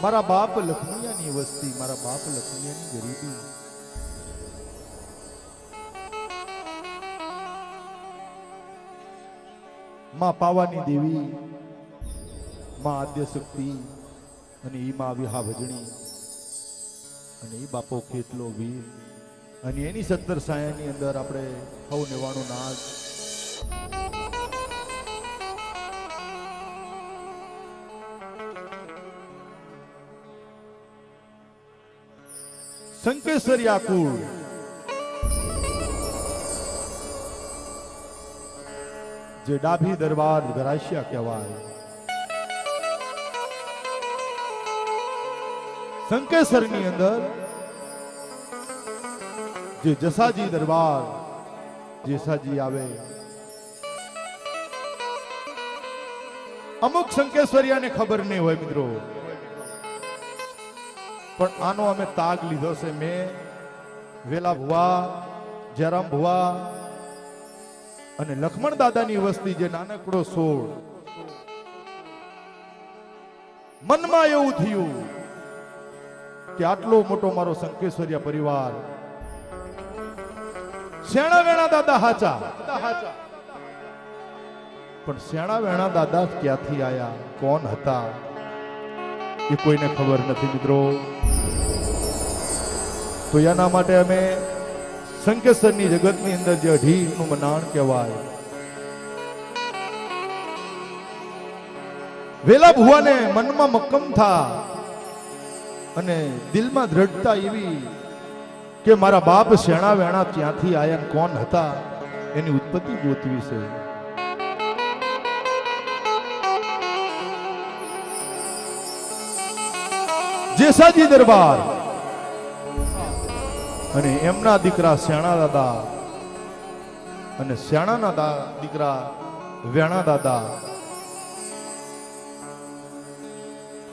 મારા બાપ લખમિયાની વસ્તી, મારા બાપ લખમિયાની ગરીબી. માં પાવાની દેવી, માં આદ્ય શક્તિ અને ઈ માં વિહા ભજણી અને ઈ બાપો કેટલો વીર અને એની 17 સાયાની અંદર આપણે સૌ નેવાણું નાચ. શંકેશ્વરિયા કુળ જે ડાભી દરબાર ગરાસિયા કહેવાય. શંકેશ્વરની અંદર જે જસાજી દરબાર જેસાજી આવે, અમુક શંકેશ્વરિયાને ખબર નહીં હોય મિત્રો, પણ આનો અમે તાગ લીધો છે. મેં વેલા ભુવા, જયરામ ભુવા અને લક્ષ્મણ દાદાની વસ્તી, જે નાનકડો સોળ, મનમાં એવું થયું કે આટલો મોટો મારો શંકેશ્વરિયા પરિવાર, શેણા વેણા દાદા હાચા, પણ શેણા વેણા દાદા ક્યાંથી આયા, કોણ હતા એ કોઈને ખબર નથી મિત્રો. તો એના માટે અમે શંકેશ્વરની જગતની અંદર જે અઢીનું મનાણ કહેવાય, વેલા ભુવાને મનમાં મક્કમ થા અને દિલમાં દ્રઢતા એવી કે મારા બાપ શેણા વેણા ક્યાંથી આયા, કોણ હતા, એની ઉત્પત્તિ ગોતવી છે. જેસાજી દરબાર અને એમના દીકરા શેણા દાદા અને શેણાના દીકરા વેણા દાદા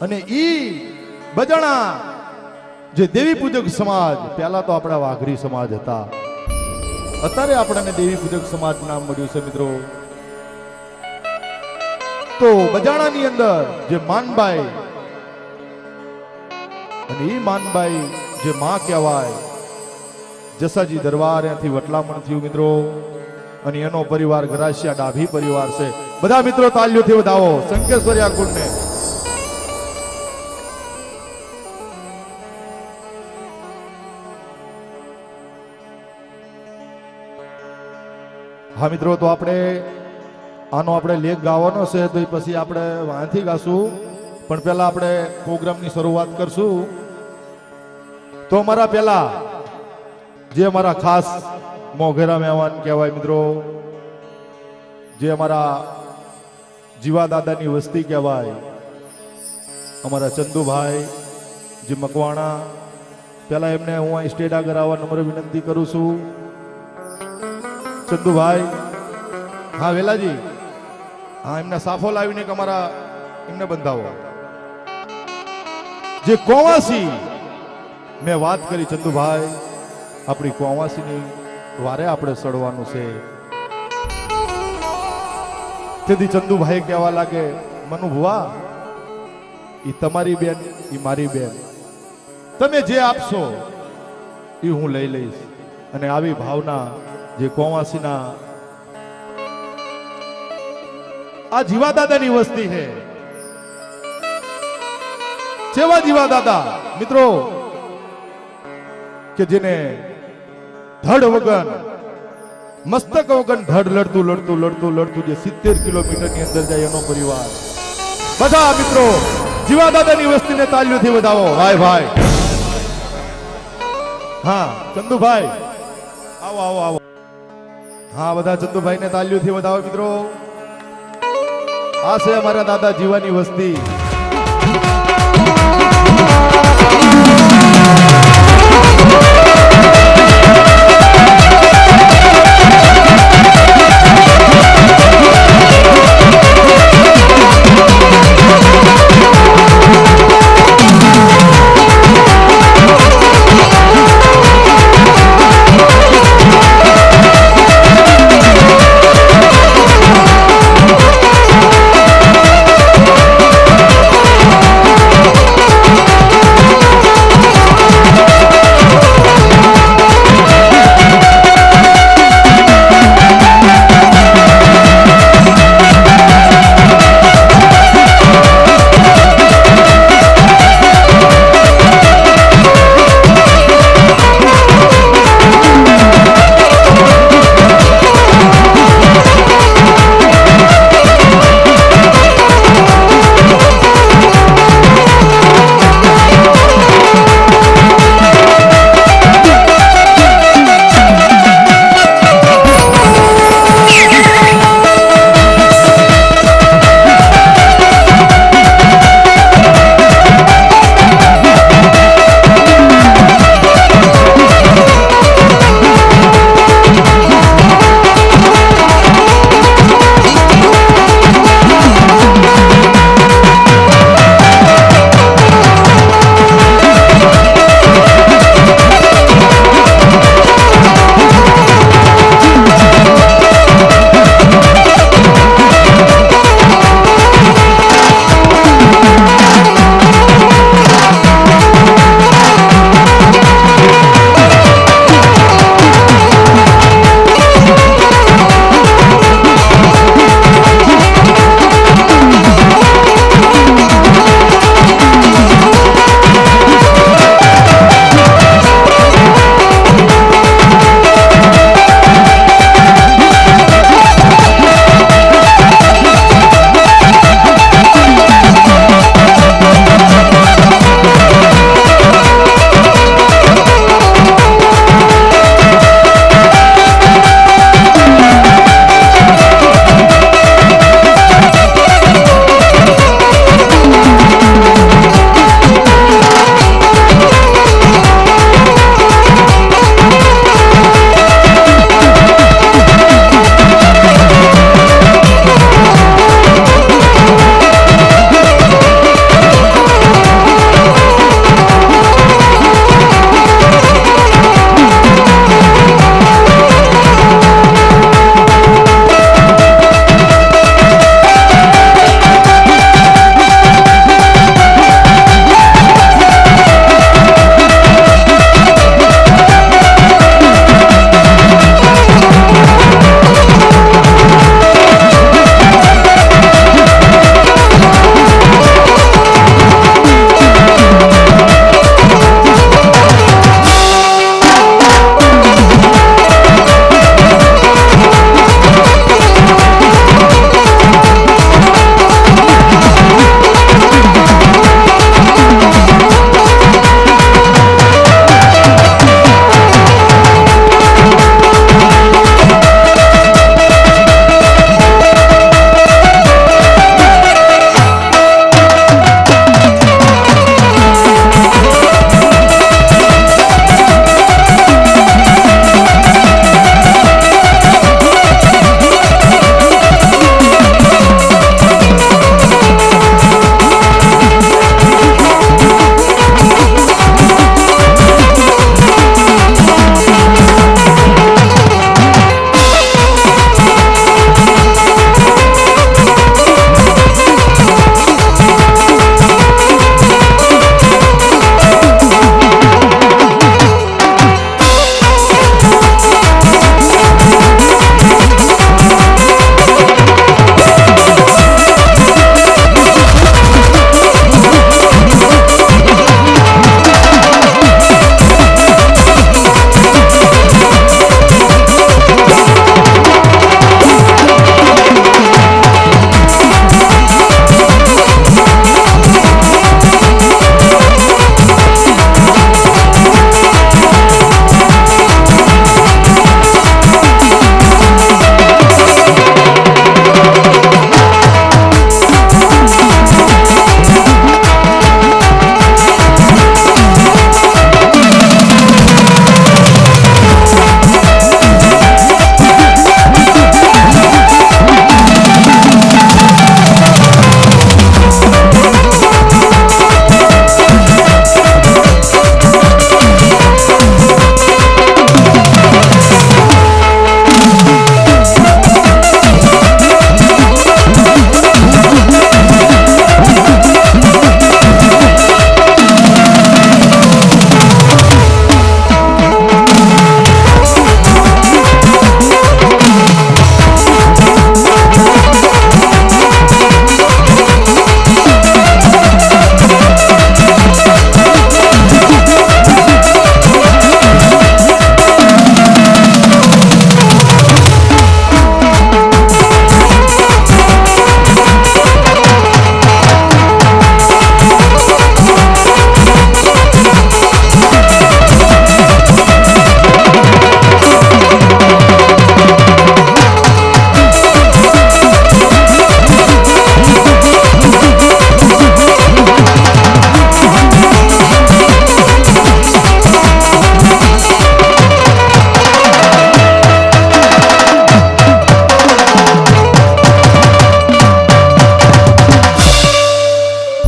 અને ઈ બજાણા જે દેવી પૂજક સમાજ, પહેલા તો આપણા વાઘરી સમાજ હતા, અત્યારે આપણને દેવી પૂજક સમાજ નામ મળ્યું છે મિત્રો. તો બજાણાની અંદર જે માનબાઈ અને ઈ માનબાઈ જે માં કહેવાય, જસાજી દરબાર ત્યાંથી વટલામણ થયું મિત્રો, અને એનો પરિવાર ગરાસિયા ડાભી પરિવાર છે. બધા મિત્રો તાલીઓથી વધાવો શંકેશ્વરિયા કુળને. હા મિત્રો, તો આપણે આનો લેખ ગાવાનો છે, તો પછી આપણે વાંથી ગાશું, પણ પહેલા આપણે પ્રોગ્રામની શરૂઆત કરશું. તો અમારા પહેલા જે અમારા ખાસ મોઘેરા મહેમાન કહેવાય મિત્રો, જે અમારા જીવા દાદાની વસ્તી કહેવાય, અમારા ચંદુભાઈ જે મકવાણા, પહેલા એમને હું અહીં સ્ટેજ આગળ આવવા નમ્ર વિનંતી કરું છું. ચંદુભાઈ, હા વેલાજી, હા એમને સાફો લાવીને કે અમારા એમને બંધાવો. જે કોવાસી મેં વાત કરી ચંદુભાઈ, આપણી કોવાસીની વારે આપણે સડવાનું છે. તેથી ચંદુભાઈ કહેવા લાગે, મનુ ભુવા, ઈ તમારી બેન, ઈ મારી બેન, તમે જે આપશો એ હું લઈ લઈશ. અને આવી ભાવના જે કોવાસીના આ જીવા દાદાની વસ્તી છે. જેવા જીવા દાદા મિત્રો કે જેને ધડ વગર, મસ્તક વગર ધડ લડતું લડતું લડતું લડતું જે 70 કિલોમીટરની અંદર જાય એનો પરિવાર. બધા મિત્રો જીવા દાદાની વસ્તીને તાલીઓથી વધાવો. ભાઈ ભાઈ, હા ચંદુભાઈ, આવો આવો આવો. હા બધા ચંદુભાઈને તાલીઓથી વધાવો મિત્રો. આ છે અમારા દાદા જીવાની વસ્તી.